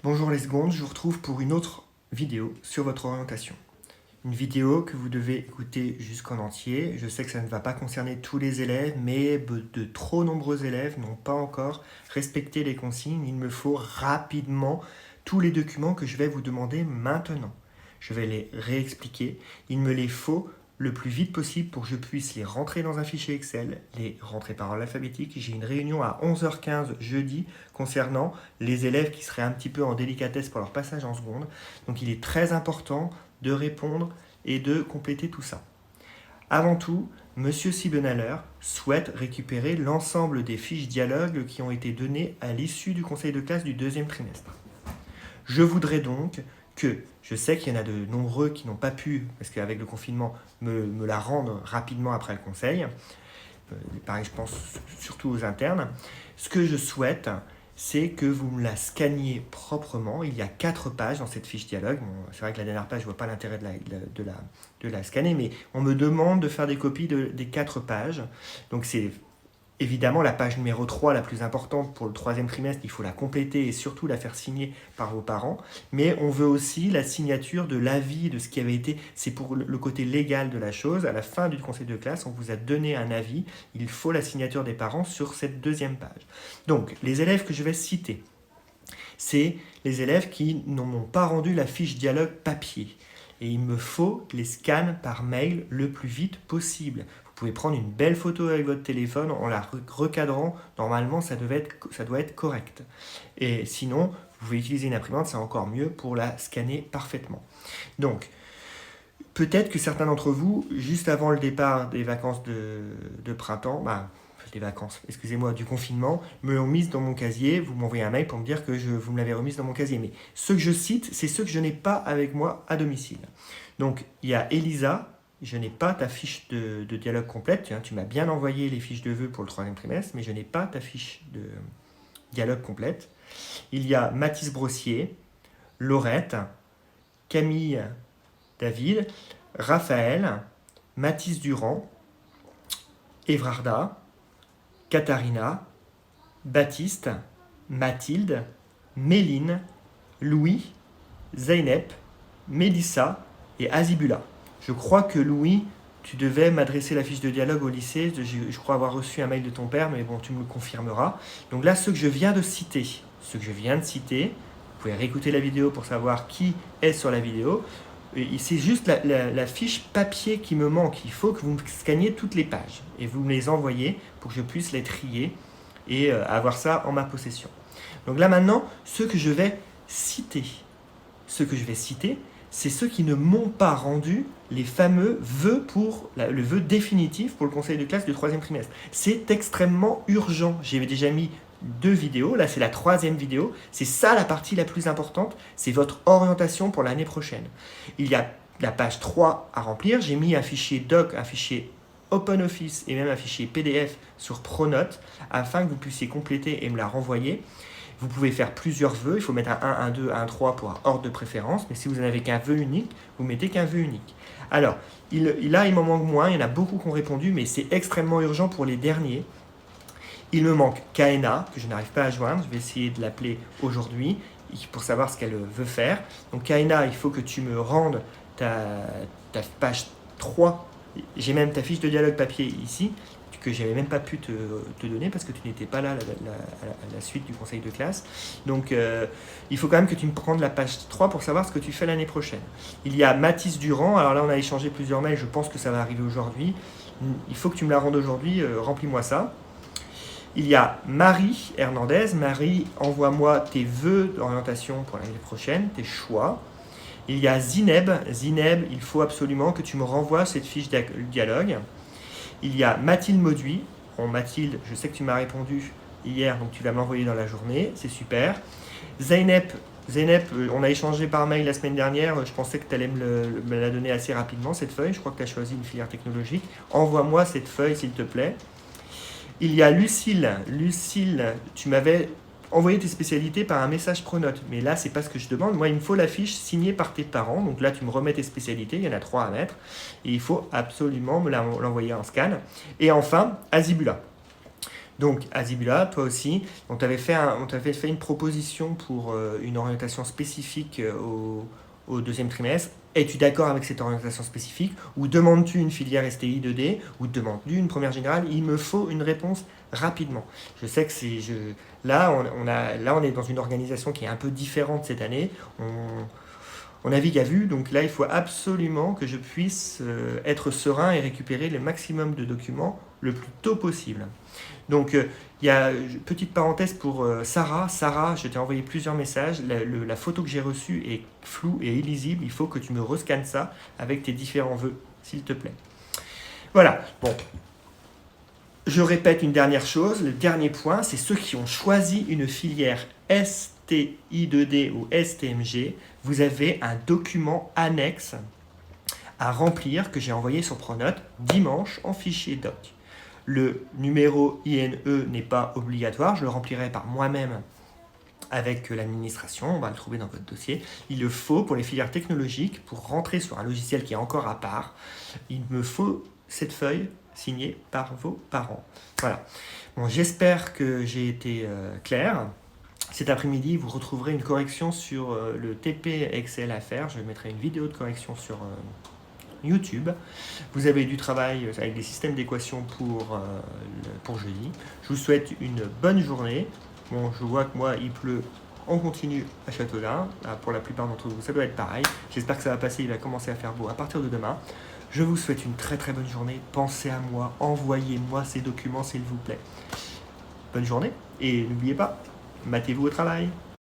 Bonjour les secondes, je vous retrouve pour une autre vidéo sur votre orientation. Une vidéo que vous devez écouter jusqu'en entier. Je sais que ça ne va pas concerner tous les élèves, mais de trop nombreux élèves n'ont pas encore respecté les consignes. Il me faut rapidement tous les documents que je vais vous demander maintenant. Je vais les réexpliquer. Il me les faut le plus vite possible pour que je puisse les rentrer dans un fichier Excel, les rentrer par ordre alphabétique. J'ai une réunion à 11h15 jeudi concernant les élèves qui seraient un petit peu en délicatesse pour leur passage en seconde. Donc il est très important de répondre et de compléter tout ça. Avant tout, Monsieur Siebenaler souhaite récupérer l'ensemble des fiches dialogues qui ont été données à l'issue du conseil de classe du deuxième trimestre. Je voudrais donc que, je sais qu'il y en a de nombreux qui n'ont pas pu, parce qu'avec le confinement, me la rendre rapidement après le conseil, pareil, je pense surtout aux internes. Ce que je souhaite, c'est que vous me la scanniez proprement. Il y a 4 pages dans cette fiche dialogue. Bon, c'est vrai que la dernière page, je ne vois pas l'intérêt de la scanner, mais on me demande de faire des copies des 4 pages. Donc c'est évidemment la page numéro 3, la plus importante pour le 3e trimestre. Il faut la compléter et surtout la faire signer par vos parents. Mais on veut aussi la signature de l'avis de ce qui avait été... C'est pour le côté légal de la chose. À la fin du conseil de classe, on vous a donné un avis. Il faut la signature des parents sur cette 2e page. Donc, les élèves que je vais citer, c'est les élèves qui n'ont pas rendu la fiche dialogue papier. Et il me faut les scans par mail le plus vite possible. Vous pouvez prendre une belle photo avec votre téléphone en la recadrant. Normalement, ça doit être correct. Et sinon, vous pouvez utiliser une imprimante, c'est encore mieux pour la scanner parfaitement. Donc, peut-être que certains d'entre vous, juste avant le départ des vacances de printemps, des vacances, excusez-moi, du confinement, me l'ont mise dans mon casier. Vous m'envoyez un mail pour me dire que vous me l'avez remise dans mon casier. Mais ceux que je cite, c'est ceux que je n'ai pas avec moi à domicile. Donc, il y a Elisa. Je n'ai pas ta fiche de dialogue complète. Tu m'as bien envoyé les fiches de vœux pour le 3e trimestre, mais je n'ai pas ta fiche de dialogue complète. Il y a Mathis Brossier, Laurette, Camille David, Raphaël, Mathis Durand, Evrarda, Katharina, Baptiste, Mathilde, Méline, Louis, Zeynep, Mélissa et Azibula. Je crois que Louis, tu devais m'adresser la fiche de dialogue au lycée. Je crois avoir reçu un mail de ton père, mais bon, tu me le confirmeras. Donc là, ceux que je viens de citer, vous pouvez réécouter la vidéo pour savoir qui est sur la vidéo. C'est juste la fiche papier qui me manque. Il faut que vous me scanniez toutes les pages et vous me les envoyez pour que je puisse les trier et avoir ça en ma possession. Donc là maintenant, ceux que je vais citer, c'est ceux qui ne m'ont pas rendu les fameux vœux pour le vœu définitif pour le conseil de classe du 3e trimestre. C'est extrêmement urgent. J'ai déjà mis 2 vidéos, là c'est la 3e vidéo. C'est ça la partie la plus importante, c'est votre orientation pour l'année prochaine. Il y a la page 3 à remplir. J'ai mis un fichier doc, un fichier OpenOffice et même un fichier PDF sur Pronote afin que vous puissiez compléter et me la renvoyer. Vous pouvez faire plusieurs vœux, il faut mettre un 1, un 2, un 3 pour ordre de préférence, mais si vous n'avez qu'un vœu unique, vous mettez qu'un vœu unique. Alors, là il m'en manque moins, il y en a beaucoup qui ont répondu, mais c'est extrêmement urgent pour les derniers. Il me manque Kaena, que je n'arrive pas à joindre, je vais essayer de l'appeler aujourd'hui pour savoir ce qu'elle veut faire. Donc Kaena, il faut que tu me rendes ta page 3, j'ai même ta fiche de dialogue papier ici, que je n'avais même pas pu te donner parce que tu n'étais pas là à la suite du conseil de classe. Donc, il faut quand même que tu me prennes la page 3 pour savoir ce que tu fais l'année prochaine. Il y a Mathis Durand. Alors là, on a échangé plusieurs mails. Je pense que ça va arriver aujourd'hui. Il faut que tu me la rendes aujourd'hui. Remplis-moi ça. Il y a Marie Hernandez. Marie, envoie-moi tes vœux d'orientation pour l'année prochaine, tes choix. Il y a Zineb. Zineb, il faut absolument que tu me renvoies cette fiche de dialogue. Il y a Mathilde Mauduit. Bon, Mathilde, je sais que tu m'as répondu hier, donc tu vas me l'envoyer dans la journée. C'est super. Zeynep, on a échangé par mail la semaine dernière. Je pensais que tu allais me la donner assez rapidement, cette feuille. Je crois que tu as choisi une filière technologique. Envoie-moi cette feuille, s'il te plaît. Il y a Lucille. Lucille, tu m'avais envoyer tes spécialités par un message Pronote. Mais là, c'est pas ce que je demande. Moi, il me faut la fiche signée par tes parents. Donc là, tu me remets tes spécialités. Il y en a 3 à mettre. Et il faut absolument me l'envoyer en scan. Et enfin, Azibula. Donc, Azibula, toi aussi, on t'avait fait une proposition pour une orientation spécifique au deuxième trimestre. Es-tu d'accord avec cette orientation spécifique? Ou demandes-tu une filière STI 2D? Ou demandes-tu une première générale? Il me faut une réponse rapidement. Je sais que là, on est dans une organisation qui est un peu différente cette année. On navigue à vue, donc là, il faut absolument que je puisse être serein et récupérer le maximum de documents le plus tôt possible. Donc, il y a une petite parenthèse pour Sarah. Sarah, je t'ai envoyé plusieurs messages. La photo que j'ai reçue est floue et illisible. Il faut que tu me rescannes ça avec tes différents vœux, s'il te plaît. Voilà. Bon. Je répète une dernière chose. Le dernier point, c'est ceux qui ont choisi une filière STI2D ou STMG. Vous avez un document annexe à remplir que j'ai envoyé sur Pronote dimanche en fichier doc. Le numéro INE n'est pas obligatoire, je le remplirai par moi-même avec l'administration, on va le trouver dans votre dossier. Il le faut pour les filières technologiques, pour rentrer sur un logiciel qui est encore à part. Il me faut cette feuille signée par vos parents. Voilà. Bon, j'espère que j'ai été clair. Cet après-midi, vous retrouverez une correction sur le TP Excel à faire. Je mettrai une vidéo de correction sur YouTube. Vous avez du travail avec des systèmes d'équations pour jeudi. Je vous souhaite une bonne journée. Bon, je vois que moi, il pleut en continu à Châteaudun. Pour la plupart d'entre vous, ça doit être pareil. J'espère que ça va passer. Il va commencer à faire beau à partir de demain. Je vous souhaite une très très bonne journée. Pensez à moi. Envoyez-moi ces documents, s'il vous plaît. Bonne journée. Et n'oubliez pas, matez-vous au travail.